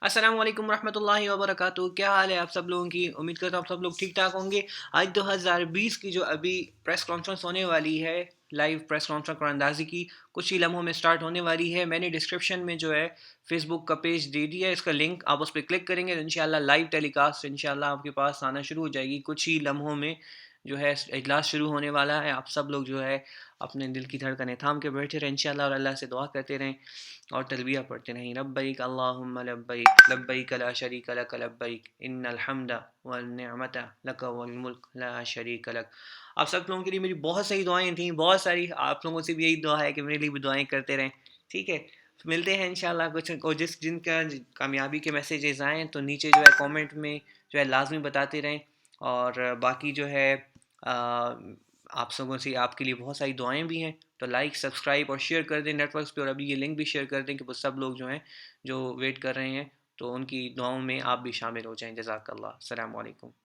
السلام علیکم ورحمۃ اللہ وبرکاتہ. کیا حال ہے آپ سب لوگوں کی؟ امید کرتا ہوں آپ سب لوگ ٹھیک ٹھاک ہوں گے. آج 2020 کی جو ابھی پریس کانفرنس ہونے والی ہے، لائیو پریس کانفرنس قراندازی کی، کچھ ہی لمحوں میں سٹارٹ ہونے والی ہے. میں نے ڈسکرپشن میں جو ہے فیس بک کا پیج دے دیا ہے، اس کا لنک آپ اس پہ کلک کریں گے تو انشاءاللہ لائیو ٹیلی کاسٹ انشاءاللہ آپ کے پاس آنا شروع ہو جائے گی. کچھ ہی لمحوں میں جو ہے اجلاس شروع ہونے والا ہے. آپ سب لوگ جو ہے اپنے دل کی دھڑکنیں تھام کے بیٹھے رہیں انشاءاللہ، اور اللہ سے دعا کرتے رہیں اور تلبیہ پڑھتے رہیں. لبیک اللہم لبیک لبیک لا شریک لک لبیک ان الحمد والنعمت لک والملک لا شریک لک. آپ سب لوگوں کے لیے میری بہت ساری دعائیں تھیں، بہت ساری. آپ لوگوں سے بھی یہی دعا ہے کہ میرے لیے بھی دعائیں کرتے رہیں. ٹھیک ہے، ملتے ہیں انشاءاللہ. کچھ اور جن کا کامیابی کے میسیجز آئیں تو نیچے جو ہے کامنٹ میں جو ہے لازمی بتاتے رہیں. اور باقی جو ہے آپ سبوں سے آپ کے لیے بہت ساری دعائیں بھی ہیں، تو لائک سبسکرائب اور شیئر کر دیں نیٹ ورکس پہ، اور ابھی یہ لنک بھی شیئر کر دیں کہ وہ سب لوگ جو ہیں جو ویٹ کر رہے ہیں تو ان کی دعاؤں میں آپ بھی شامل ہو جائیں. جزاک اللہ. السلام علیکم.